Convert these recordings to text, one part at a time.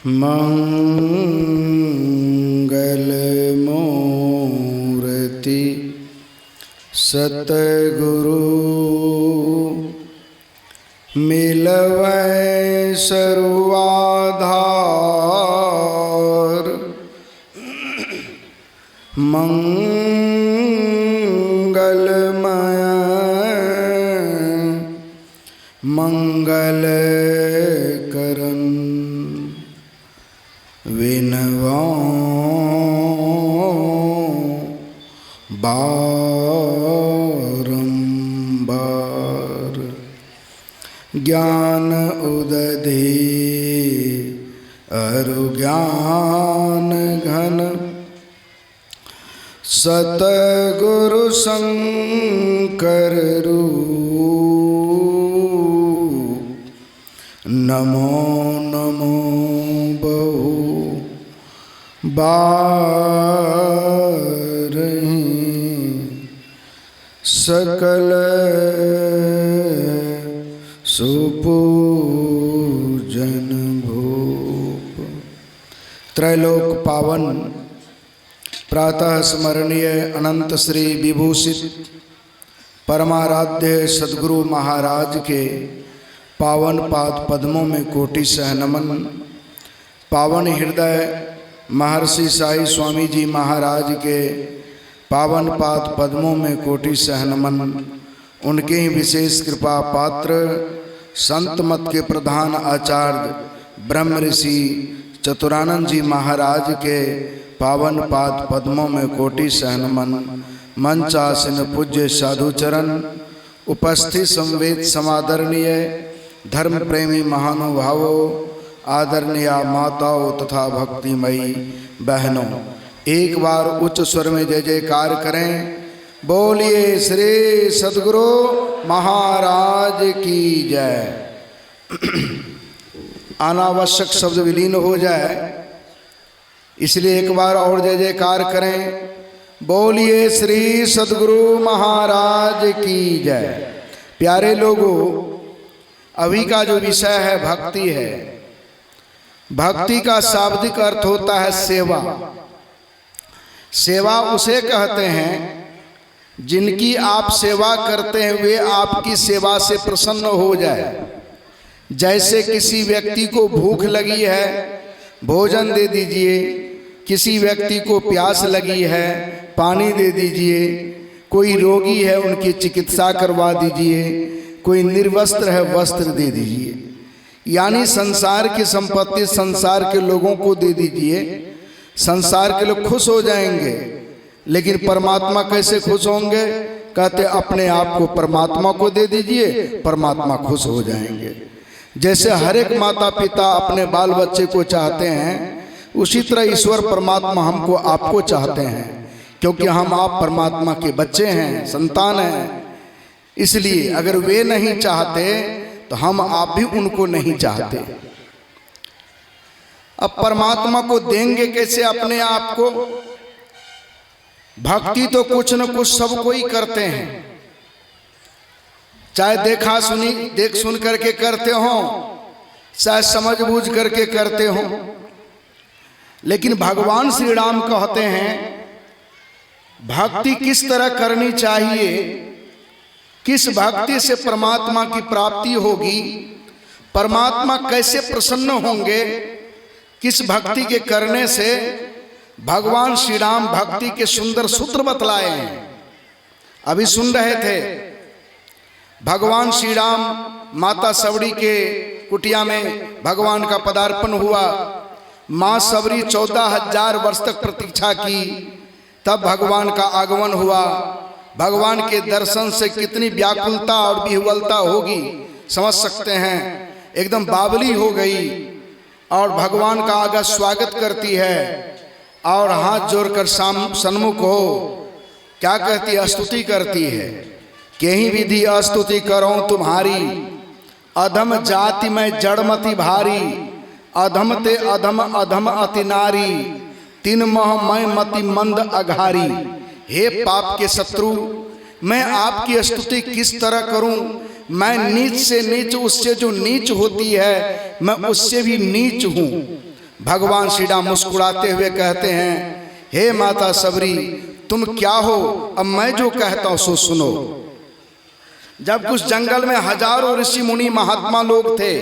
मंगलमूर्ति सतगुरु मिलवै सर्वाधार। मंगलमय मंगल करन विनवां बारंबार। ज्ञान उदधि अरु ज्ञान घन सतगुरु शंकर रूप। नमो नमो बहु बारहीं सकल सुपूजन भूप। त्रैलोक पावन प्रातः स्मरणीय अनंत श्री विभूषित परमाराध्य सद्गुरु महाराज के पावन पाद पद्मों में कोटि सह नमन। पावन हृदय महर्षि साई स्वामी जी महाराज के पावन पाद पद्मों में कोटि सह नमन। उनके ही विशेष कृपा पात्र संत मत के प्रधान आचार्य ब्रह्म ऋषि चतुरानंद जी महाराज के पावन पाद पद्मों में कोटि सह नमन। मंचासीन पूज्य साधुचरण उपस्थित संवेद समादरणीय धर्म प्रेमी महानुभावों आदरणीय माताओं तथा भक्तिमयी बहनों, एक बार उच्च स्वर में जय जयकार करें। बोलिए श्री सद्गुरु महाराज की जय। अनावश्यक शब्द विलीन हो जाए इसलिए एक बार और जय जयकार करें। बोलिए श्री सद्गुरु महाराज की जय। प्यारे लोगों, अभी का जो विषय है भक्ति है। भक्ति का शाब्दिक अर्थ होता है सेवा। सेवा उसे कहते हैं जिनकी आप सेवा करते हैं वे आपकी सेवा से प्रसन्न हो जाए। जैसे किसी व्यक्ति को भूख लगी है भोजन दे दीजिए, किसी व्यक्ति को प्यास लगी है पानी दे दीजिए, कोई रोगी है उनकी चिकित्सा करवा दीजिए, कोई निर्वस्त्र है वस्त्र दे दीजिए। यानी संसार की संपत्ति संसार के लोगों को दे दीजिए, संसार के लोग खुश हो जाएंगे। लेकिन परमात्मा कैसे खुश होंगे? कहते अपने आप को परमात्मा को दे दीजिए, परमात्मा खुश हो जाएंगे। जैसे हर एक माता पिता अपने बाल बच्चे को चाहते हैं, उसी तरह ईश्वर परमात्मा हमको आपको चाहते हैं, क्योंकि हम आप परमात्मा के बच्चे हैं, संतान हैं। इसलिए अगर वे नहीं चाहते तो हम आप भी उनको नहीं चाहते। अब परमात्मा को देंगे कैसे अपने आप को? भक्ति तो कुछ न कुछ सबको ही करते हैं, चाहे देखा सुनी देख सुन करके करते हो, चाहे समझ बूझ करके करते हो। लेकिन भगवान श्री राम कहते हैं भक्ति किस तरह करनी चाहिए, किस भक्ति से परमात्मा की प्राप्ति होगी, परमात्मा कैसे प्रसन्न होंगे, किस भक्ति के करने से। भगवान श्री राम भक्ति के सुंदर सूत्र बतलाए हैं। अभी सुन रहे थे भगवान श्री राम माता सबरी के कुटिया में भगवान का पदार्पण हुआ। माँ सबरी 14,000 वर्ष तक प्रतीक्षा की, तब भगवान का आगमन हुआ। भगवान के दर्शन से कितनी व्याकुलता और विह्वलता होगी समझ सकते हैं। एकदम बावली हो गई और भगवान का आगे स्वागत करती है और हाथ जोड़कर सन्मुख हो क्या कहती है? स्तुति करती है। केही विधि स्तुति करो तुम्हारी, अधम जाति में जड़मति भारी, अधम ते अधम अधम अति नारी, तीन मह मैं मति मंद अघारी। हे पाप के शत्रु, मैं आपकी स्तुति किस तरह करूं? मैं नीच से नीच, उससे जो नीच होती है मैं उससे भी नीच हूं। भगवान श्री राम मुस्कुराते हुए कहते हैं, हे माता सबरी तुम क्या हो, अब मैं जो कहता हूं सो सुनो। जब कुछ जंगल में हजारों ऋषि मुनि महात्मा लोग थे,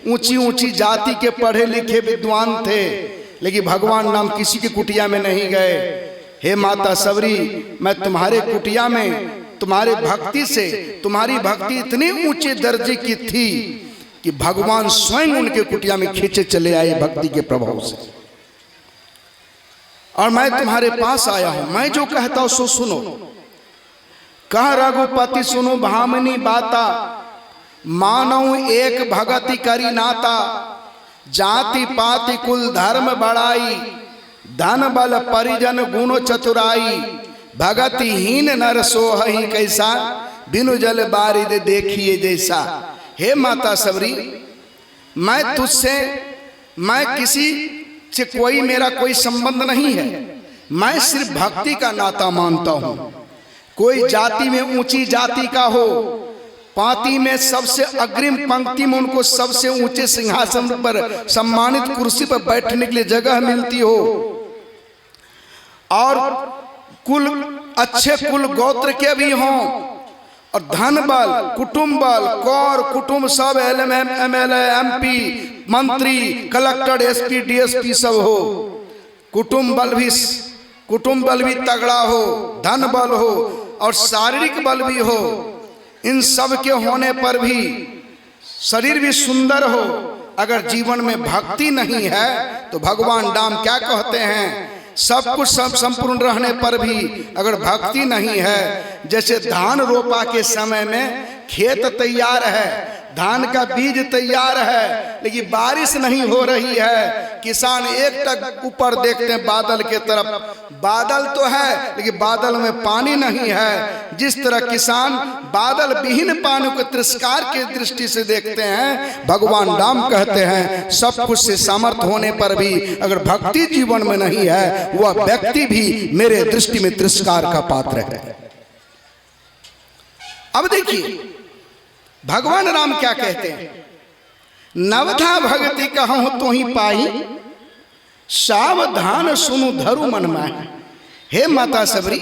ऊंची ऊंची जाति के पढ़े लिखे विद्वान थे, लेकिन भगवान राम किसी की कुटिया में नहीं गए। हे माता सबरी मैं तुम्हारे कुटिया में तुम्हारे भक्ति से, तुम्हारी भक्ति इतनी ऊंचे दर्जे की थी कि भगवान स्वयं उनके कुटिया में खींचे चले आए भक्ति के प्रभाव से, और मैं तुम्हारे पास आया हूं, मैं जो कहता हूं सो सुनो। कह रघुपति सुनो भामिनी बाता, मानव एक भगति करी नाता, जाति पाति कुल धर्म बढ़ाई, धन बल परिजन गुण चतुराई, भगति हीन नर सोहहि कैसा, बिनु जल बारिद देखिए जैसा। हे माता सबरी मैं तुझसे, मैं किसी से कोई मेरा कोई संबंध नहीं है, मैं सिर्फ भक्ति का नाता मानता हूं। कोई जाति में ऊंची जाति का हो, पाती में सबसे अग्रिम पंक्ति में उनको सबसे ऊंचे सिंहासन पर सम्मानित कुर्सी पर बैठने के लिए जगह मिलती हो, और कुल अच्छे कुल गोत्र के भी हों, और धन बल कुटुंब बल कौर कुटुंब सब एमएलए एमपी मंत्री कलेक्टर एसपी डीएसपी सब हो, कुटुंब बल भी तगड़ा हो, धन बल हो और शारीरिक बल भी हो। इन सब के होने पर भी शरीर भी सुंदर हो, अगर जीवन में भक्ति नहीं है तो भगवान राम क्या कहते हैं, सब कुछ संपूर्ण रहने पर भी अगर भक्ति नहीं है, जैसे धान रोपा के समय में खेत तैयार है, धान का बीज तैयार है, लेकिन बारिश नहीं हो रही है, किसान एक टक ऊपर देखते हैं बादल के तरफ, बादल तो है लेकिन बादल में पानी नहीं है। जिस तरह किसान बादल विहीन पानी को तिरस्कार की दृष्टि से देखते हैं, भगवान राम कहते हैं सब कुछ से सामर्थ्य होने पर भी अगर भक्ति जीवन में नहीं है, वह व्यक्ति भी मेरे दृष्टि में तिरस्कार का पात्र है। अब देखिए भगवान राम क्या कहते हैं, नवधा भगति कहूं तो ही पाई, सावधान सुनु धरु मन माही। हे माता सबरी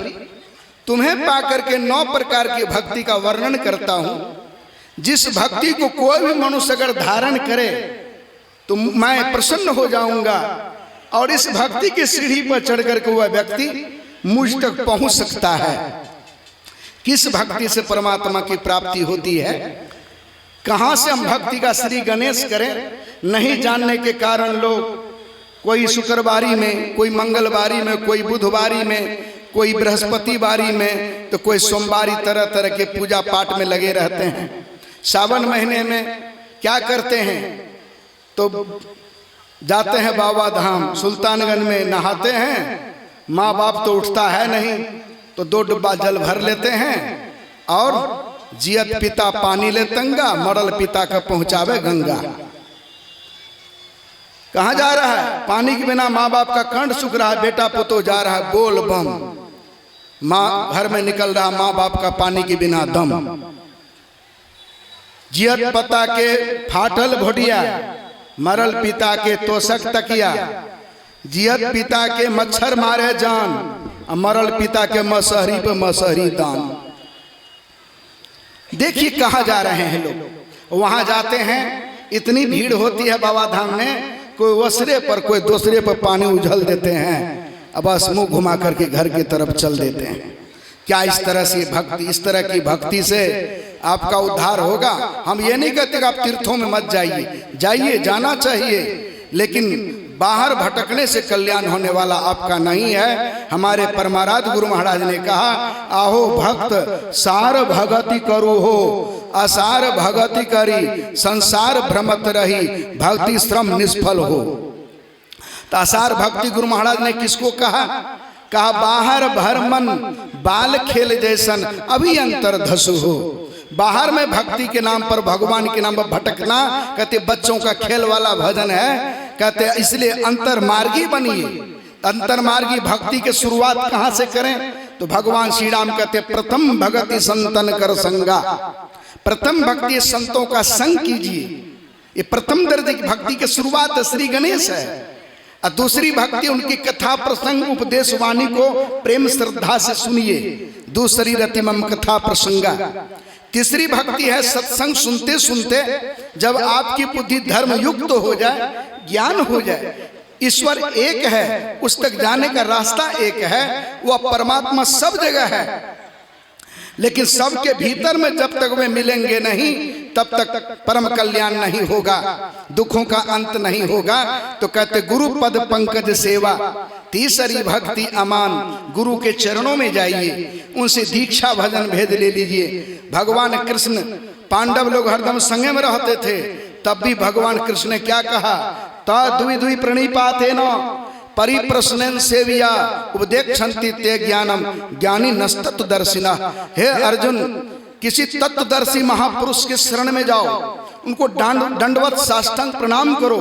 तुम्हें पाकर के 9 प्रकार की भक्ति का वर्णन करता हूं, जिस भक्ति को कोई भी मनुष्य अगर धारण करे तो मैं प्रसन्न हो जाऊंगा, और इस भक्ति की सीढ़ी पर चढ़ करके वह व्यक्ति मुझ तक पहुंच सकता है। किस भक्ति से परमात्मा की प्राप्ति होती है, कहां से हम भक्ति का श्री गणेश करें, नहीं जानने के कारण लोग कोई शुक्रवारी में, कोई मंगलवारी में, कोई बुधवारी में, कोई बृहस्पतिवारी में, तो कोई सोमवारी तरह तरह के पूजा पाठ में लगे रहते हैं। सावन महीने में क्या करते हैं, तो जाते हैं बाबा धाम सुल्तानगंज में, नहाते हैं, माँ बाप तो उठता है नहीं तो 2 डिब्बा जल भर लेते हैं, और जियत पिता पानी ले तंगा, मरल पिता का पहुंचावे गंगा। कहां जा रहा है, पानी के बिना माँ बाप का कंठ सूख रहा है, बेटा पुतो जा रहा है बोल बम, माँ घर में निकल रहा माँ बाप का पानी के बिना दम। जियत पता के फाटल भोटिया, मरल पिता के तोषक तकिया, जियत पिता के मच्छर मारे जान, मरल पिता के मसहरी पे मसहरी दान। देखिए कहाँ जा रहे हैं लोग, वहां जाते हैं इतनी भीड़ होती है बाबा धाम में, कोई वसरे पर कोई दूसरे पर पानी उझल देते हैं, अब बस मुंह घुमा करके घर की तरफ चल देते हैं। क्या इस तरह से भक्ति, इस तरह की भक्ति से आपका उद्धार होगा? हम ये नहीं कहते कि आप तीर्थों में मत जाइए, जाइए, जाना चाहिए, लेकिन बाहर भटकने से कल्याण होने वाला आपका नहीं है। हमारे परमाराध्य गुरु महाराज ने कहा, आहो भक्त सार भगति करो हो, असार भगति करी, संसार भ्रमत रही, भक्ति श्रम निष्फल हो। तो असार भक्ति गुरु महाराज ने किसको कहा? कहा बाहर भर मन बाल खेल जैसन, अभी अंतर धसु हो। बाहर में भक्ति के नाम पर, भगवान के नाम पर भटकना, कहते बच्चों का खेल वाला भजन है, कहते इसलिए अंतरमार्गी बनिए। अंतरमार्गी भक्ति की शुरुआत कहां से करें? तो भगवान श्री राम कहते प्रथम भगति संतन कर संगा, प्रथम भक्ति संतों का संग कीजिए। ये प्रथम दर्जे की भक्ति की शुरुआत श्री गणेश है। और दूसरी भक्ति उनकी कथा प्रसंग उपदेश वाणी को प्रेम श्रद्धा से सुनिए, दूसरी रति मम कथा प्रसंगा। तीसरी भक्ति है सत्संग सुनते सुनते जब आपकी बुद्धि धर्म युक्त हो जाए, ज्ञान हो जाए, ईश्वर एक है, उस तक जाने का रास्ता एक है, वह परमात्मा सब जगह है, लेकिन सबके भीतर में जब तक वे मिलेंगे नहीं तब तक परम कल्याण नहीं होगा, दुखों का अंत नहीं होगा। तो कहते गुरु पद पंकज सेवा, तीसरी भक्ति अमान, गुरु के चरणों में जाइए, उनसे दीक्षा भजन भेद ले लीजिए। भगवान कृष्ण, पांडव लोग हरदम संगे में रहते थे, तब भी भगवान कृष्ण ने क्या कहा, ता दुई दुई प्रणिपाते न परिप्रश्नेन सेविया उपदेक्षन्ति ते ज्ञानम ज्ञानी नस्तत्वदर्शिना। हे अर्जुन, किसी तत्वदर्शी महापुरुष के शरण में जाओ, उनको दंडवत साष्टांग प्रणाम करो,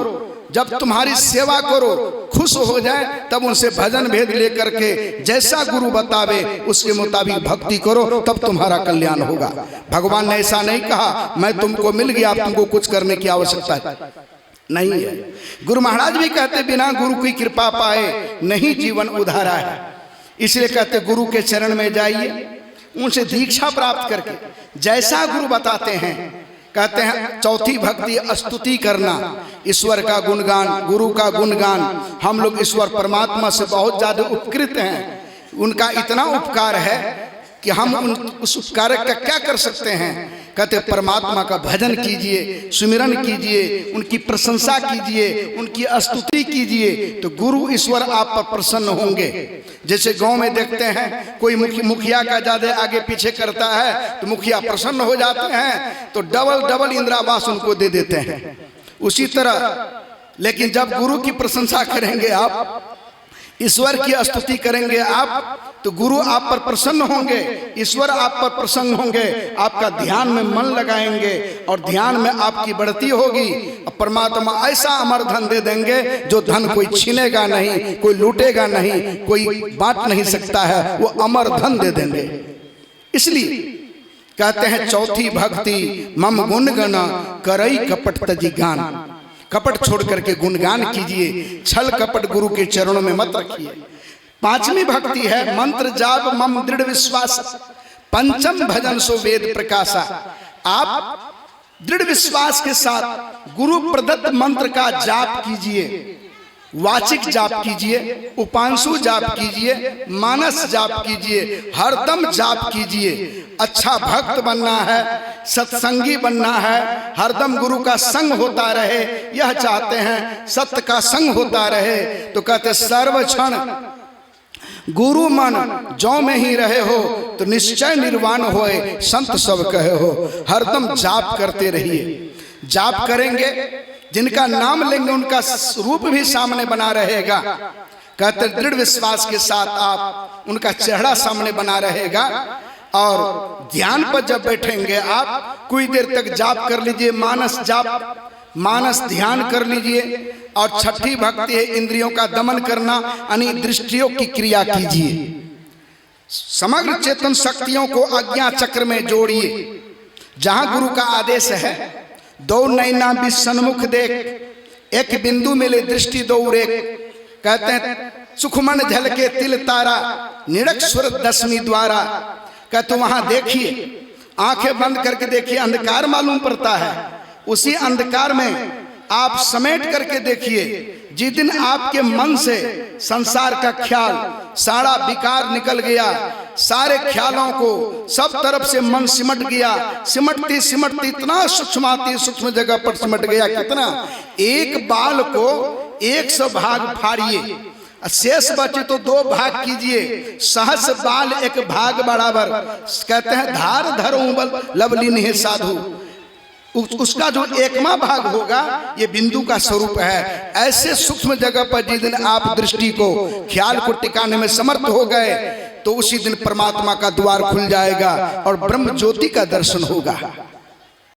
जब तुम्हारी सेवा करो, खुश हो जाए, तब उनसे भजन भेद लेकर के जैसा गुरु बतावे उसके मुताबिक भक्ति करो, तब तुम्हारा कल्याण होगा। भगवान ने ऐसा नहीं कहा मैं तुमको मिल गया, अब तुमको कुछ करने की आवश्यकता है नहीं है। गुरु महाराज भी कहते बिना गुरु की कृपा पाए नहीं जीवन उधारा है, इसलिए कहते गुरु के चरण में जाइए, उनसे दीक्षा प्राप्त करके जैसा गुरु बताते हैं। कहते हैं चौथी भक्ति स्तुति करना, ईश्वर का गुणगान, गुरु का गुणगान। हम लोग ईश्वर परमात्मा से बहुत ज्यादा उपकृत हैं, उनका इतना उपकार है कि हम उस उपकार का क्या कर सकते हैं। कहते परमात्मा का भजन कीजिए, सुमिरन कीजिए, उनकी प्रशंसा कीजिए, उनकी स्तुति कीजिए, तो गुरु ईश्वर आप पर प्रसन्न होंगे। जैसे गांव में देखते हैं कोई मुखिया का ज्यादा आगे पीछे करता है तो मुखिया प्रसन्न हो जाते हैं, तो डबल इंदिरावास उनको दे देते हैं। उसी तरह लेकिन जब गुरु की प्रशंसा करेंगे आप, ईश्वर की स्तुति करेंगे आप, तो गुरु आप पर प्रसन्न होंगे, ईश्वर आप पर प्रसन्न होंगे, आपका ध्यान में मन लगाएंगे और ध्यान में आपकी बढ़ती होगी। परमात्मा ऐसा अमर धन दे देंगे जो धन कोई छीनेगा नहीं, कोई लूटेगा नहीं, कोई बांट नहीं सकता है, वो अमर धन दे देंगे। इसलिए कहते हैं चौथी भक्ति मम गुणगण करई कपट तजी गान, कपट छोड़ करके गुणगान कीजिए, छल कपट गुरु के चरणों में मत रखिए। पांचवी भक्ति है मंत्र जाप मम दृढ़ विश्वास, पंचम भजन सो वेद प्रकाशा। आप दृढ़ विश्वास के साथ गुरु प्रदत्त मंत्र का जाप कीजिए, वाचिक जाप कीजिए, उपांशु जाप कीजिए, मानस जाप कीजिए, हरदम जाप कीजिए। अच्छा भक्त बनना है, सत्संगी बनना है, हरदम गुरु का संग होता रहे, यह चाहते हैं, सत्य का संग होता रहे। तो कहते सर्व क्षण गुरु मन जो में ही रहे हो तो निश्चय निर्वाण होए, संत सब कहे हो। हरदम जाप करते रहिए, जाप करेंगे, जिनका नाम लेंगे उनका रूप भी सामने बना रहेगा। कहते दृढ़ विश्वास के साथ आप, उनका चेहरा सामने बना रहेगा। और ध्यान पर जब बैठेंगे आप, कुछ देर तक जाप कर लीजिए, मानस जाप, मानस ध्यान कर लीजिए। और छठी भक्ति है इंद्रियों का दमन करना, यानी दृष्टियों की क्रिया कीजिए। समग्र चेतन शक्तियों को आज्ञा चक्र में जोड़िए। जहां गुरु का आदेश है, दो नैना भी सन्मुख देख, एक बिंदु मिले दृष्टि दो रेख। कहते हैं सुखमन झलके तिल तारा, निरक सुर दशमी द्वारा। कहते वहां देखिए, आंखें बंद करके देखिए, अंधकार मालूम पड़ता है, उसी अंधकार में आप समेट करके देखिए। जिस दिन आपके मन से संसार का ख्याल सारा विकार निकल गया, सारे ख्यालों को सब तरफ से मन सिमट गया, सिमटती सिमटती इतना सूक्ष्म जगह पर सिमट गया, कितना, एक बाल को 100 भाग फाड़िए, शेष बचे तो 2 भाग कीजिए, सहस बाल एक भाग बराबर। कहते हैं धार धरो लवलीन है साधु, उसका जो एकमा भाग होगा ये बिंदु का स्वरूप है। ऐसे सूक्ष्म जगह पर जिस दिन आप दृष्टि को, ख्याल को टिकाने में समर्थ हो गए, तो उसी दिन परमात्मा का द्वार खुल जाएगा और ब्रह्म ज्योति का दर्शन होगा।